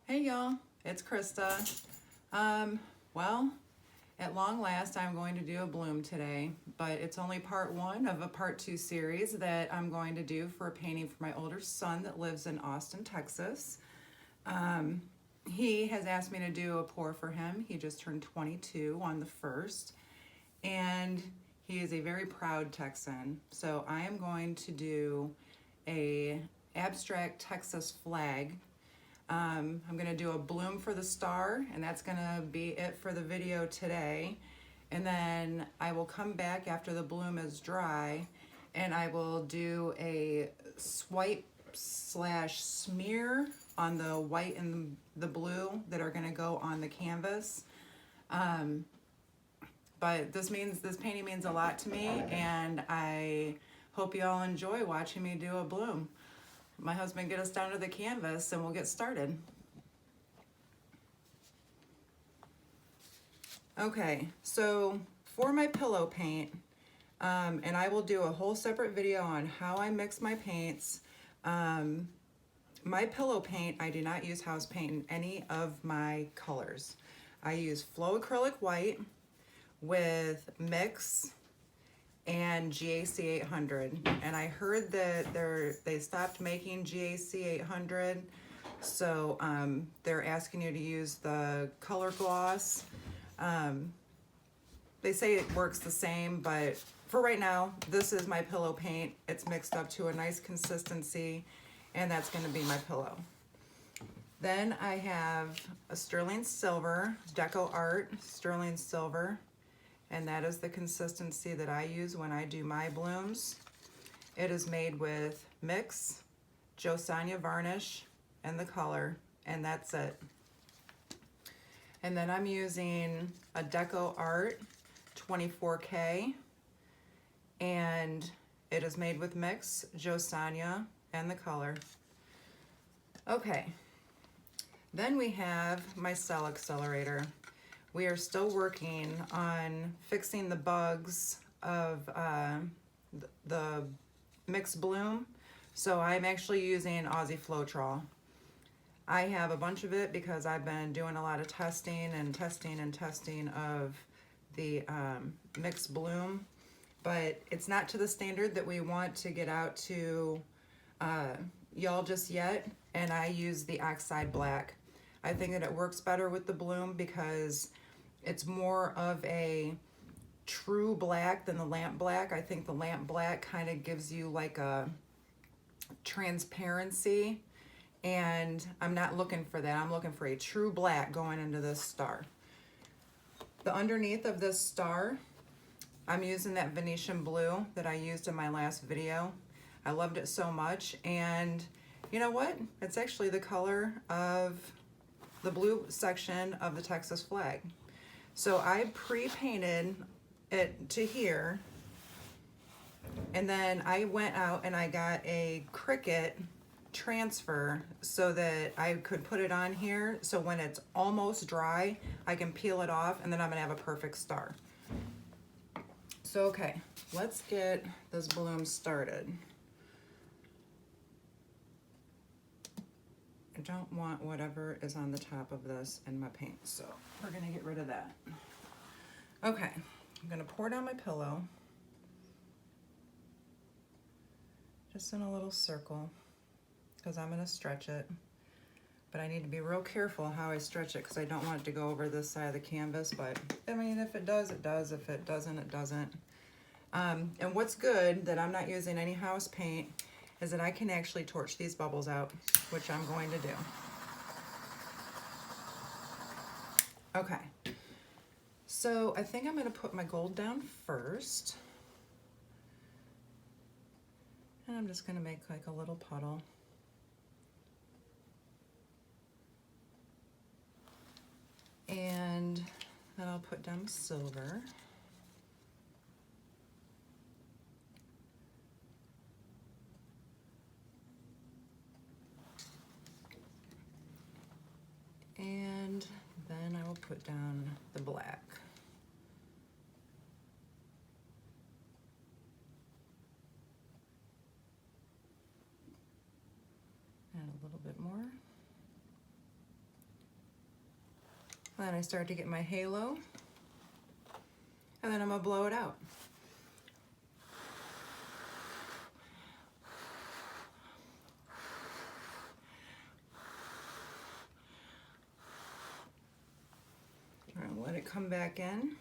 Hey y'all, it's Krista. Well, at long last I'm going to do a bloom today, but it's only part one of a part two series that I'm going to do for a painting for my older son that lives in Austin, Texas. He has asked me to do a pour for him. He just turned 22 on the 1st, and he is a very proud Texan. So I am going to do a abstract Texas flag. I'm going to do a bloom for the star, and that's going to be it for the video today. And then I will come back after the bloom is dry, and I will do a swipe slash smear on the white and the blue that are going to go on the canvas. But this painting means a lot to me, and I hope you all enjoy watching me do a bloom. My husband get us down to the canvas and we'll get started. Okay, so for my pillow paint, and I will do a whole separate video on how I mix my paints. My pillow paint, I do not use house paint in any of my colors. I use Flow Acrylic White with Mix and GAC 800, and I heard that they stopped making GAC 800, so they're asking you to use the color gloss. They say it works the same, but for right now, this is my pillow paint. It's mixed up to a nice consistency, and that's going to be my pillow. Then I have a sterling silver, Deco Art sterling silver, and that is the consistency that I use when I do my blooms. It is made with Mix, Josanya varnish, and the color, and that's it. And then I'm using a Deco Art 24K, and it is made with Mix, Josanya, and the color. Okay, then we have my cell accelerator. We are still working on fixing the bugs of the mixed bloom. So I'm actually using Aussie Floetrol. I have a bunch of it because I've been doing a lot of testing of the mixed bloom, but it's not to the standard that we want to get out to y'all just yet, and I use the Oxide Black. I think that it works better with the bloom because it's more of a true black than the lamp black. I think the lamp black kind of gives you like a transparency, and I'm not looking for that. I'm looking for a true black going into this star. The underneath of this star, I'm using that Venetian blue that I used in my last video. I loved it so much, and you know what? It's actually the color of the blue section of the Texas flag. So I pre-painted it to here, and then I went out and I got a Cricut transfer so that I could put it on here, so when it's almost dry I can peel it off, and then I'm gonna have a perfect star. So okay, let's get this bloom started. I don't want whatever is on the top of this in my paint, so we're gonna get rid of that. Okay, I'm gonna pour down my pillow, just in a little circle, because I'm gonna stretch it, but I need to be real careful how I stretch it because I don't want it to go over this side of the canvas, but I mean, if it does, it does. If it doesn't, it doesn't. And what's good that I'm not using any house paint is that I can actually torch these bubbles out, which I'm going to do. Okay, so I think I'm gonna put my gold down first. And I'm just gonna make like a little puddle. And then I'll put down silver. And then I will put down the black. Add a little bit more. And then I start to get my halo. And then I'm gonna blow it out. All right, let it come back in.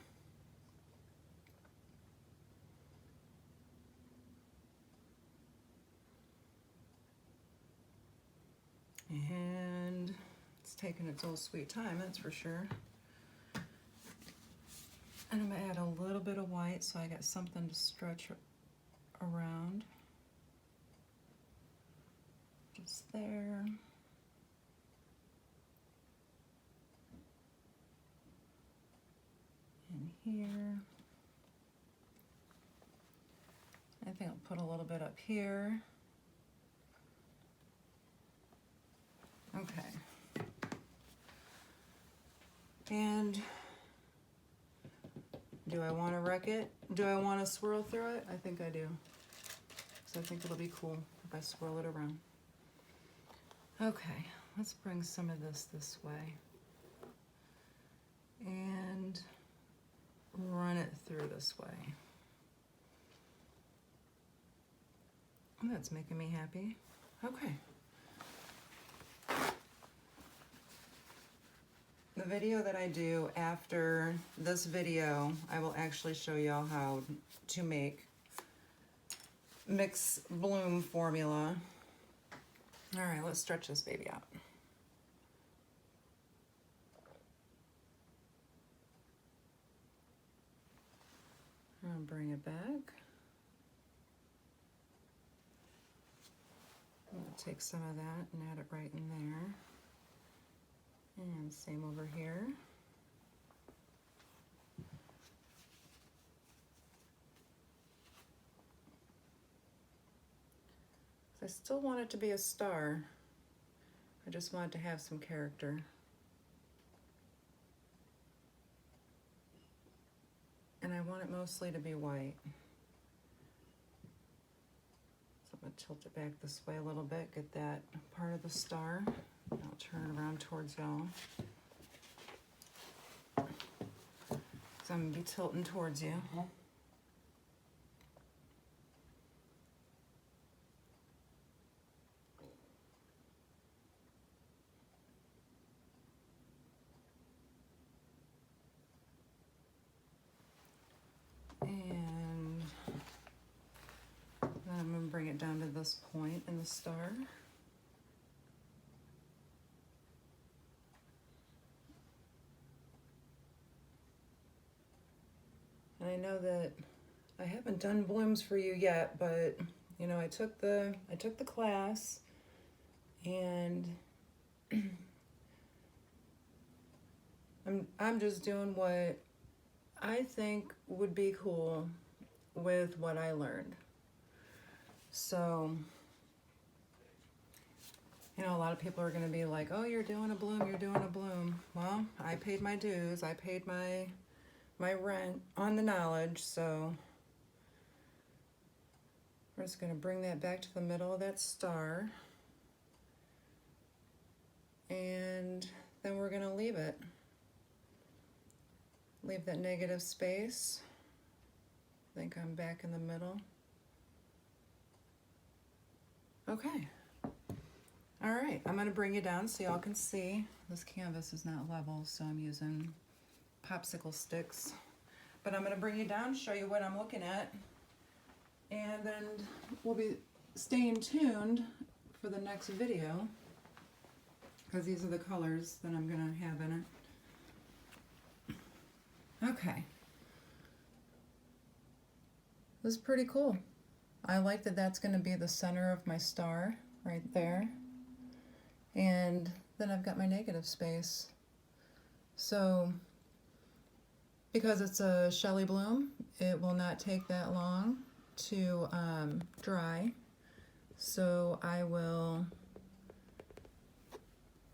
And it's taking its old sweet time, that's for sure. And I'm gonna add a little bit of white so I got something to stretch around. Just there. And here. I think I'll put a little bit up here. Okay. And do I want to wreck it? Do I want to swirl through it? I think I do. So I think it'll be cool if I swirl it around. Okay, let's bring some of this way. And run it through this way. Oh, that's making me happy. Okay. The video that I do after this video, I will actually show y'all how to make mix bloom formula. All right, let's stretch this baby out. I'll bring it back. I'm gonna take some of that and add it right in there. And same over here. I still want it to be a star. I just want it to have some character. And I want it mostly to be white. So I'm gonna tilt it back this way a little bit, get that part of the star. I'll turn it around towards y'all. So I'm gonna be tilting towards you. And then I'm gonna bring it down to this point in the star. And I know that I haven't done blooms for you yet, but you know, I took the class, and I'm just doing what I think would be cool with what I learned. So, you know, a lot of people are gonna be like, oh, you're doing a bloom, you're doing a bloom. Well, I paid my dues, I paid my rent on the knowledge, so we're just gonna bring that back to the middle of that star. And then we're gonna leave it. Leave that negative space. I think I'm back in the middle. Okay. All right, I'm gonna bring you down so y'all can see. This canvas is not level, so I'm using popsicle sticks. But I'm gonna bring you down, show you what I'm looking at, and then we'll be staying tuned for the next video, because these are the colors that I'm gonna have in it. Okay. This is pretty cool. I like that that's gonna be the center of my star right there. And then I've got my negative space. So, because it's a Shelley bloom, it will not take that long to dry. So I will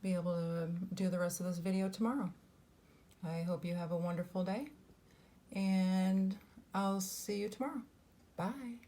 be able to do the rest of this video tomorrow. I hope you have a wonderful day, and I'll see you tomorrow. Bye.